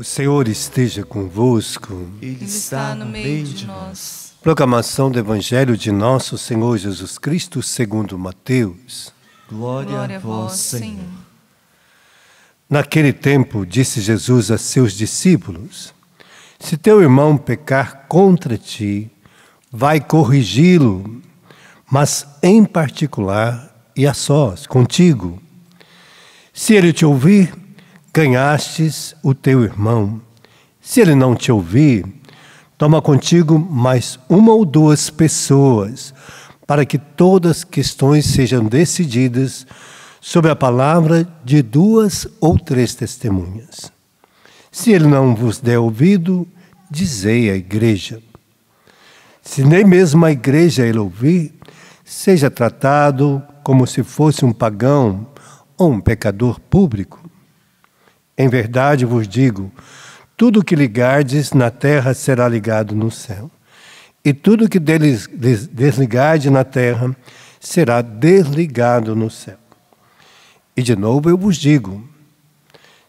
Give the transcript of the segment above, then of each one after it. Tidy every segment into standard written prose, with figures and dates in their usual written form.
O Senhor esteja convosco. Ele está no meio de nós. Proclamação do Evangelho de nosso Senhor Jesus Cristo segundo Mateus. Glória a vós, Senhor. Naquele tempo, disse Jesus a seus discípulos: se teu irmão pecar contra ti, vai corrigi-lo, mas em particular e a sós, contigo. Se ele te ouvir, ganhastes o teu irmão. Se ele não te ouvir, toma contigo mais uma ou duas pessoas, para que todas as questões sejam decididas sobre a palavra de duas ou três testemunhas. Se ele não vos der ouvido, dizei à igreja. Se nem mesmo a igreja ele ouvir, seja tratado como se fosse um pagão ou um pecador público. Em verdade vos digo, tudo que ligardes na terra será ligado no céu, e tudo que desligardes na terra será desligado no céu. E de novo eu vos digo,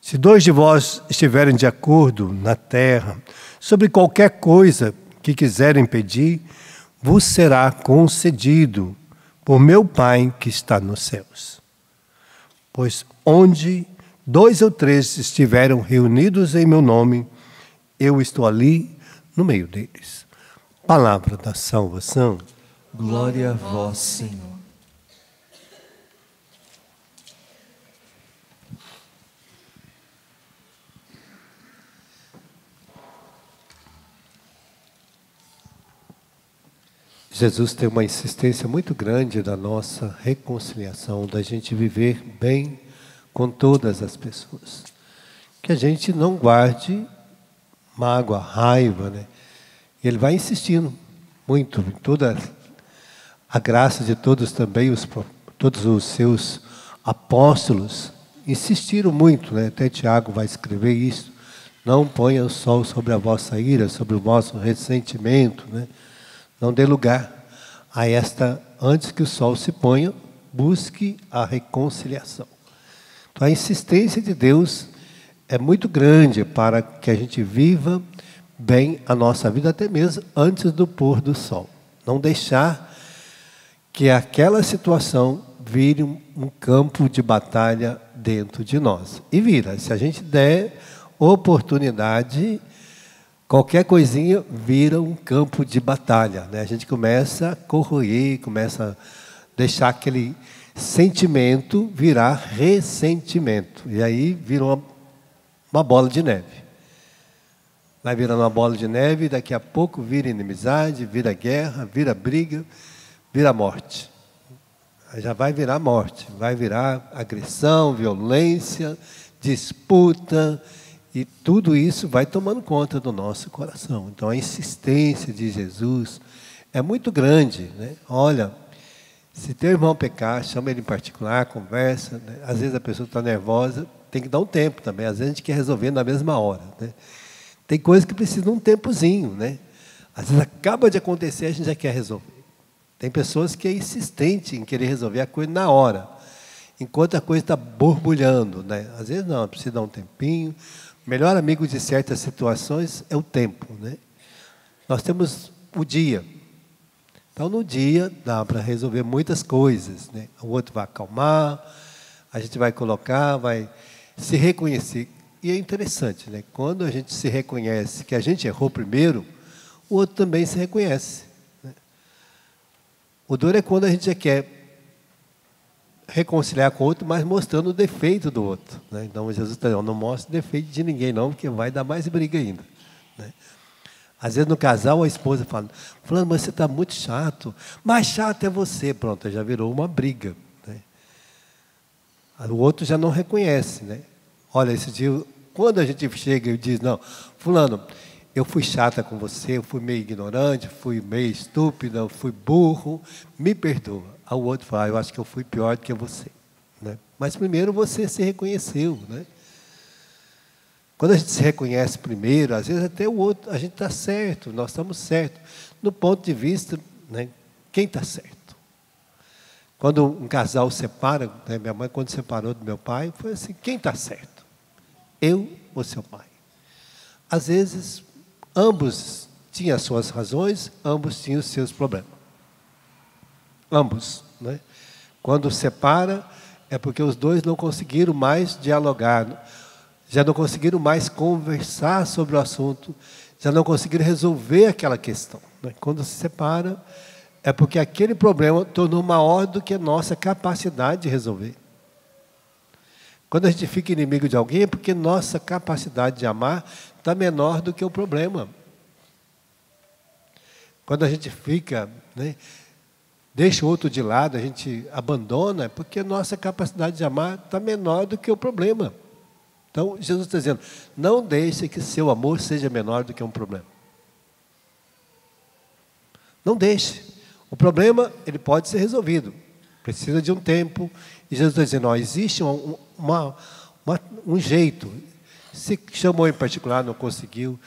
se dois de vós estiverem de acordo na terra sobre qualquer coisa que quiserem pedir, vos será concedido por meu Pai que está nos céus. Pois onde dois ou três estiveram reunidos em meu nome, eu estou ali no meio deles. Palavra da salvação. Glória a vós, Senhor. Jesus tem uma insistência muito grande da nossa reconciliação, da gente viver bem com todas as pessoas. Que a gente não guarde mágoa, raiva, né? E ele vai insistindo muito em toda a graça de todos também, todos os seus apóstolos insistiram muito, né? Até Tiago vai escrever isso. Não ponha o sol sobre a vossa ira, sobre o vosso ressentimento, né? Não dê lugar a esta, antes que o sol se ponha, busque a reconciliação. Então, a insistência de Deus é muito grande para que a gente viva bem a nossa vida, até mesmo antes do pôr do sol. Não deixar que aquela situação vire um campo de batalha dentro de nós. E vira, se a gente der oportunidade, qualquer coisinha vira um campo de batalha, né? A gente começa a corroer, começa a deixar aquele sentimento virar ressentimento. E aí vira uma bola de neve. Vai virando uma bola de neve, e daqui a pouco vira inimizade, vira guerra, vira briga, vira morte. Aí já vai virar morte, vai virar agressão, violência, disputa. E tudo isso vai tomando conta do nosso coração. Então a insistência de Jesus é muito grande, né? Olha, se teu irmão pecar, chama ele em particular, conversa, né? Às vezes a pessoa está nervosa, tem que dar um tempo também. Às vezes a gente quer resolver na mesma hora, né? Tem coisas que precisam de um tempozinho, né? Às vezes acaba de acontecer, a gente já quer resolver. Tem pessoas que é insistente em querer resolver a coisa na hora, enquanto a coisa está borbulhando, né? Às vezes não, precisa dar um tempinho. O melhor amigo de certas situações é o tempo, né? Nós temos o dia. Então, no dia, dá para resolver muitas coisas, né? O outro vai acalmar, a gente vai colocar, vai se reconhecer. E é interessante, né? Quando a gente se reconhece que a gente errou primeiro, o outro também se reconhece, né? O duro é quando a gente já quer reconciliar com o outro, mas mostrando o defeito do outro, né? Então Jesus está dizendo, não mostre o defeito de ninguém não, porque vai dar mais briga ainda, né? Às vezes no casal a esposa fala, fulano, mas você está muito chato, mais chato é você, pronto, já virou uma briga, né? O outro já não reconhece, né? Olha, esse dia, quando a gente chega e diz, não, fulano, eu fui chata com você, eu fui meio ignorante, fui meio estúpida, eu fui burro, me perdoa. Aí o outro fala, eu acho que eu fui pior do que você, né? Mas primeiro você se reconheceu, né? Quando a gente se reconhece primeiro, às vezes até o outro, a gente está certo, nós estamos certos. No ponto de vista, né, quem está certo? Quando um casal separa, né, minha mãe quando separou do meu pai, foi assim, quem está certo? Eu ou seu pai? às vezes, ambos tinham as suas razões, ambos tinham os seus problemas. Ambos, né? Quando separa, é porque os dois não conseguiram mais dialogar, já não conseguiram mais conversar sobre o assunto, já não conseguiram resolver aquela questão, né? Quando se separa, é porque aquele problema tornou maior do que a nossa capacidade de resolver. Quando a gente fica inimigo de alguém, é porque nossa capacidade de amar está menor do que o problema. Quando a gente fica, né, deixa o outro de lado, a gente abandona, é porque nossa capacidade de amar está menor do que o problema. Então, Jesus está dizendo, não deixe que seu amor seja menor do que um problema. Não deixe. O problema, ele pode ser resolvido. Precisa de um tempo. E Jesus está dizendo, existe um jeito. Se chamou em particular, não conseguiu,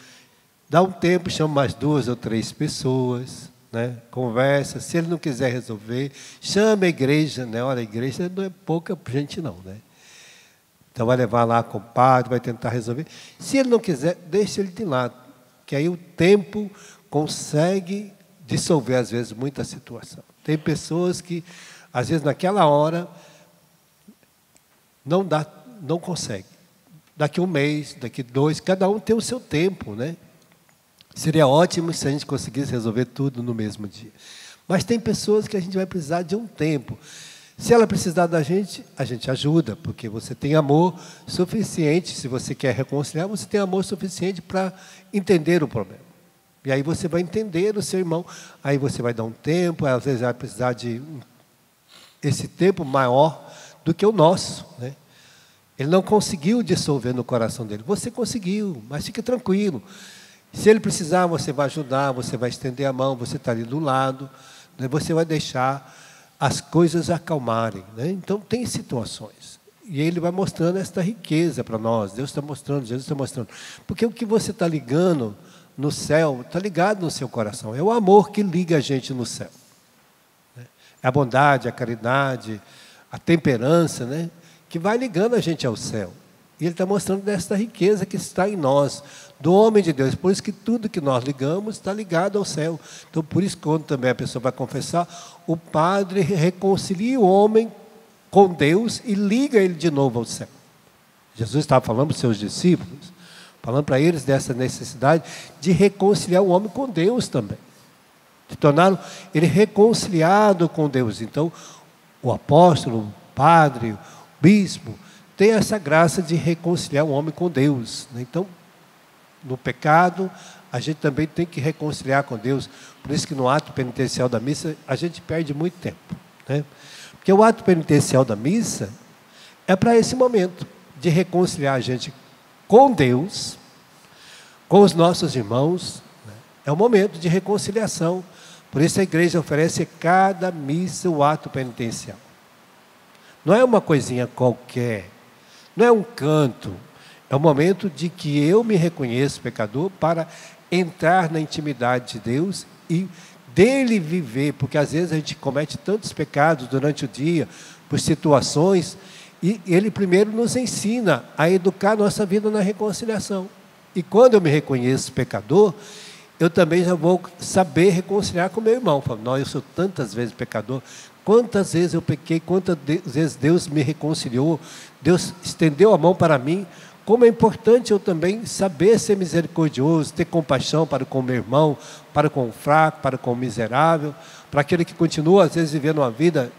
dá um tempo, chama mais 2 ou 3 pessoas, né? Conversa. Se ele não quiser resolver, chama a igreja, né? Olha, a igreja não é pouca gente não, né? Então vai levar lá com o padre, vai tentar resolver. Se ele não quiser, deixa ele de lado, que aí o tempo consegue dissolver às vezes muita situação. Tem pessoas que às vezes naquela hora não consegue. Daqui 1 mês, daqui 2, cada um tem o seu tempo, né? Seria ótimo se a gente conseguisse resolver tudo no mesmo dia. Mas tem pessoas que a gente vai precisar de um tempo. Se ela precisar da gente, a gente ajuda, porque você tem amor suficiente, se você quer reconciliar, você tem amor suficiente para entender o problema. E aí você vai entender o seu irmão, aí você vai dar um tempo, às vezes vai precisar de esse tempo maior do que o nosso, né? Ele não conseguiu dissolver no coração dele. Você conseguiu, mas fique tranquilo. Se ele precisar, você vai ajudar, você vai estender a mão, você está ali do lado, né? Você vai deixar as coisas acalmarem, né? Então, tem situações. E ele vai mostrando esta riqueza para nós. Deus está mostrando, Jesus está mostrando. Porque o que você está ligando no céu, está ligado no seu coração. É o amor que liga a gente no céu. É a bondade, a caridade, a temperança, né? Que vai ligando a gente ao céu. E ele está mostrando desta riqueza que está em nós, do homem de Deus. Por isso que tudo que nós ligamos está ligado ao céu. Então, por isso, quando também a pessoa vai confessar, o padre reconcilia o homem com Deus e liga ele de novo ao céu. Jesus estava falando para os seus discípulos, falando para eles dessa necessidade de reconciliar o homem com Deus também. De tornar ele reconciliado com Deus. Então, o apóstolo, o padre, o bispo, tem essa graça de reconciliar o homem com Deus, né? Então, no pecado, a gente também tem que reconciliar com Deus. Por isso que no ato penitencial da missa, a gente perde muito tempo, né? Porque o ato penitencial da missa é para esse momento de reconciliar a gente com Deus, com os nossos irmãos, né? É um momento de reconciliação. Por isso a igreja oferece cada missa o ato penitencial. Não é uma coisinha qualquer, não é um canto, é o momento de que eu me reconheço pecador para entrar na intimidade de Deus e dele viver, porque às vezes a gente comete tantos pecados durante o dia, por situações, e ele primeiro nos ensina a educar nossa vida na reconciliação. E quando eu me reconheço pecador, eu também já vou saber reconciliar com meu irmão. Falo, não, eu sou tantas vezes pecador, quantas vezes eu pequei, quantas vezes Deus me reconciliou, Deus estendeu a mão para mim. Como é importante eu também saber ser misericordioso, ter compaixão para com o meu irmão, para com o fraco, para com o miserável, para aquele que continua às vezes vivendo uma vida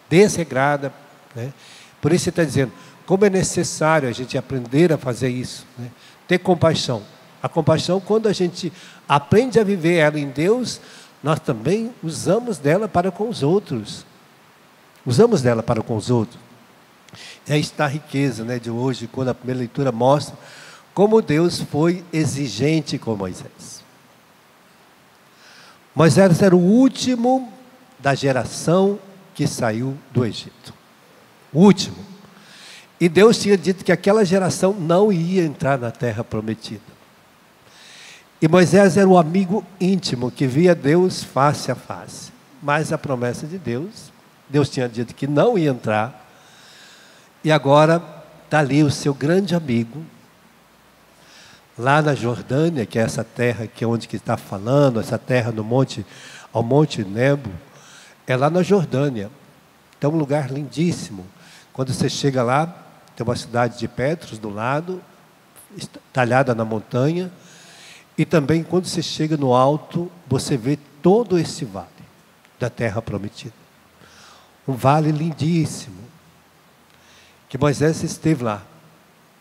desregrada, né? Por isso ele está dizendo, como é necessário a gente aprender a fazer isso, né? Ter compaixão. A compaixão, quando a gente aprende a viver ela em Deus, nós também usamos dela para com os outros. Usamos dela para com os outros. E aí está a riqueza, né, de hoje, quando a primeira leitura mostra como Deus foi exigente com Moisés. Moisés era o último da geração que saiu do Egito. O último. E Deus tinha dito que aquela geração não ia entrar na terra prometida. E Moisés era o amigo íntimo que via Deus face a face. Mas a promessa de Deus, Deus tinha dito que não ia entrar. E agora está ali o seu grande amigo, lá na Jordânia, que é essa terra que é onde que está falando, essa terra no monte, ao Monte Nebo, é lá na Jordânia. Então, um lugar lindíssimo. Quando você chega lá, tem uma cidade de Petros do lado, talhada na montanha, e também quando você chega no alto, você vê todo esse vale da terra prometida. Um vale lindíssimo, que Moisés esteve lá,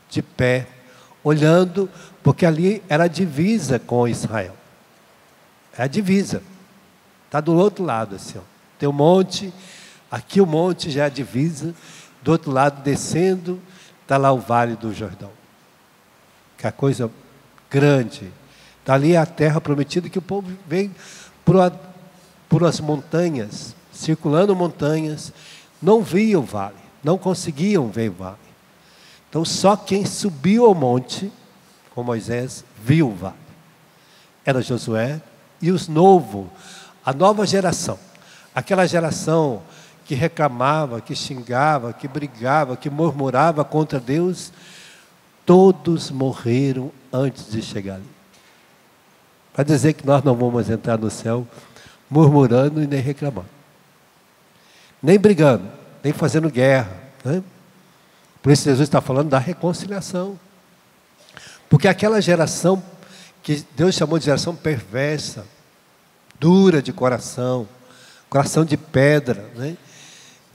de pé, olhando, porque ali era a divisa com Israel. É a divisa. Está do outro lado, assim, ó. Tem um monte, aqui o monte já é a divisa, do outro lado, descendo, está lá o Vale do Jordão. Que é a coisa grande. Dali é a terra prometida, que o povo vem por as montanhas, circulando montanhas, não via o vale, não conseguiam ver o vale. Então, só quem subiu ao monte, com Moisés, viu o vale. Era Josué e os novos, a nova geração. Aquela geração que reclamava, que xingava, que brigava, que murmurava contra Deus, todos morreram antes de chegar ali. Para dizer que nós não vamos entrar no céu murmurando e nem reclamando. Nem brigando, nem fazendo guerra, né? Por isso Jesus está falando da reconciliação. Porque aquela geração que Deus chamou de geração perversa, dura de coração, coração de pedra, né?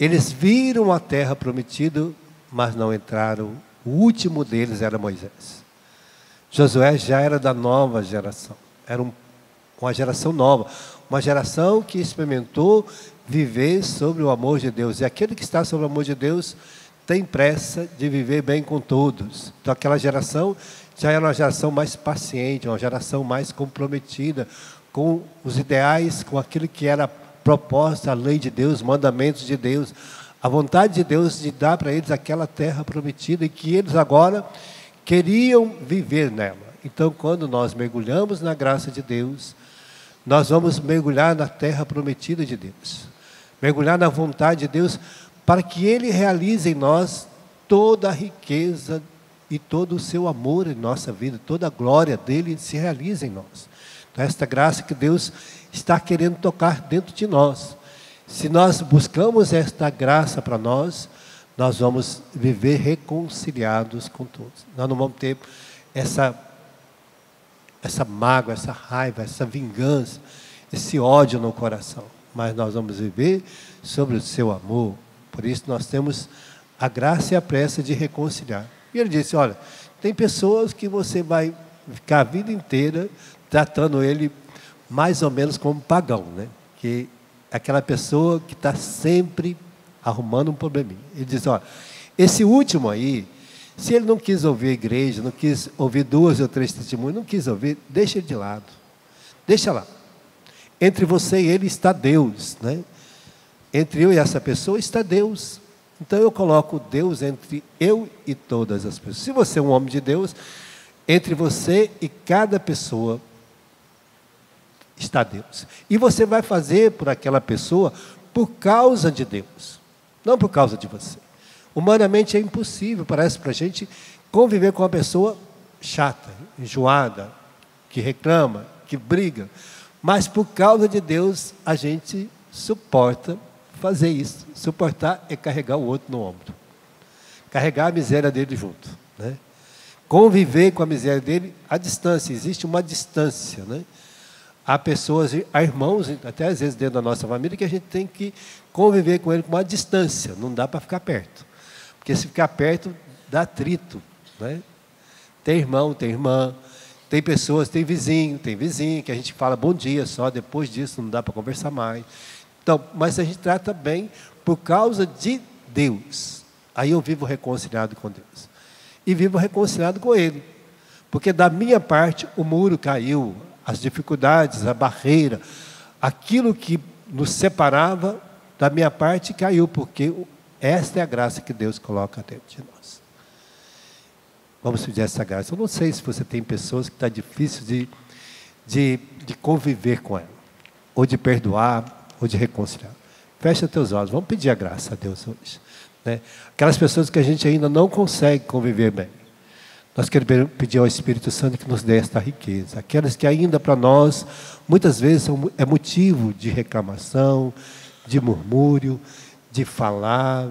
Eles viram a terra prometida, mas não entraram. O último deles era Moisés. Josué já era da nova geração. Era uma geração nova. Uma geração que experimentou viver sobre o amor de Deus. E aquele que está sobre o amor de Deus tem pressa de viver bem com todos. Então aquela geração já era uma geração mais paciente, uma geração mais comprometida com os ideais, com aquilo que era proposta, a lei de Deus, os mandamentos de Deus, a vontade de Deus de dar para eles aquela terra prometida e que eles agora queriam viver nela. Então, quando nós mergulhamos na graça de Deus, nós vamos mergulhar na terra prometida de Deus, mergulhar na vontade de Deus, para que Ele realize em nós toda a riqueza e todo o seu amor em nossa vida, toda a glória dEle se realize em nós. Então, esta graça que Deus está querendo tocar dentro de nós. Se nós buscamos esta graça para nós, nós vamos viver reconciliados com todos. Nós não vamos ter essa mágoa, essa raiva, essa vingança, esse ódio no coração. Mas nós vamos viver sobre o seu amor. Por isso nós temos a graça e a pressa de reconciliar. E ele disse, olha, tem pessoas que você vai ficar a vida inteira tratando ele mais ou menos como pagão, né? Que é aquela pessoa que está sempre arrumando um probleminha. Ele diz, olha, esse último aí, se ele não quis ouvir a igreja, não quis ouvir 2 ou 3 testemunhos, não quis ouvir, deixa ele de lado. Deixa lá. Entre você e ele está Deus, né? Entre eu e essa pessoa está Deus. Então eu coloco Deus entre eu e todas as pessoas. Se você é um homem de Deus, entre você e cada pessoa está Deus. E você vai fazer por aquela pessoa por causa de Deus, não por causa de você. Humanamente é impossível, parece para a gente, conviver com uma pessoa chata, enjoada, que reclama, que briga. Mas por causa de Deus, a gente suporta fazer isso. Suportar é carregar o outro no ombro. Carregar a miséria dele junto, né? Conviver com a miséria dele à distância. Existe uma distância, né? Há pessoas, há irmãos, até às vezes dentro da nossa família, que a gente tem que conviver com ele com uma distância. Não dá para ficar perto. Porque se ficar perto, dá atrito, né? Tem irmão, tem irmã, tem pessoas, tem vizinho, que a gente fala bom dia só, depois disso não dá para conversar mais. Então, mas a gente trata bem por causa de Deus. Aí eu vivo reconciliado com Deus. E vivo reconciliado com Ele. Porque da minha parte o muro caiu, as dificuldades, a barreira, aquilo que nos separava, da minha parte caiu, porque esta é a graça que Deus coloca dentro de nós. Vamos pedir essa graça. Eu não sei se você tem pessoas que está difícil de conviver com ela, ou de perdoar, ou de reconciliar. Fecha teus olhos, vamos pedir a graça a Deus hoje, né? Aquelas pessoas que a gente ainda não consegue conviver bem. Nós queremos pedir ao Espírito Santo que nos dê esta riqueza. Aquelas que ainda para nós, muitas vezes, é motivo de reclamação, de murmúrio, de falar,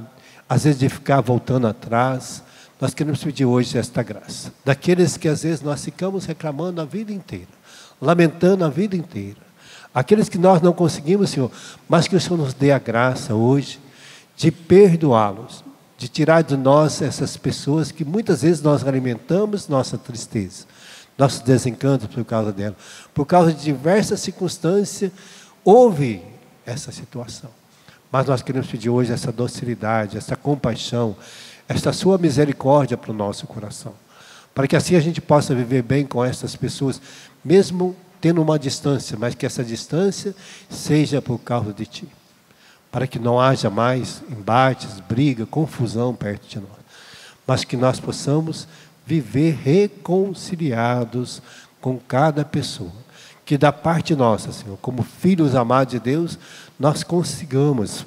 às vezes de ficar voltando atrás. Nós queremos pedir hoje esta graça. Daqueles que às vezes nós ficamos reclamando a vida inteira, lamentando a vida inteira. Aqueles que nós não conseguimos, Senhor, mas que o Senhor nos dê a graça hoje de perdoá-los, de tirar de nós essas pessoas que muitas vezes nós alimentamos nossa tristeza, nossos desencantos por causa dela. Por causa de diversas circunstâncias, houve essa situação. Mas nós queremos pedir hoje essa docilidade, essa compaixão, esta sua misericórdia para o nosso coração. Para que assim a gente possa viver bem com essas pessoas, mesmo tendo uma distância, mas que essa distância seja por causa de Ti. Para que não haja mais embates, briga, confusão perto de nós. Mas que nós possamos viver reconciliados com cada pessoa. Que da parte nossa, Senhor, como filhos amados de Deus, nós consigamos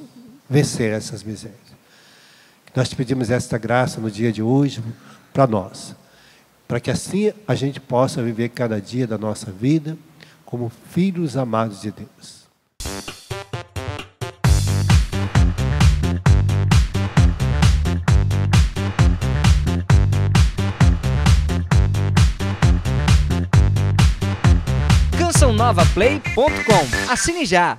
vencer essas misérias. Nós te pedimos esta graça no dia de hoje para nós. Para que assim a gente possa viver cada dia da nossa vida como filhos amados de Deus. CançãoNovaPlay.com. Assine já!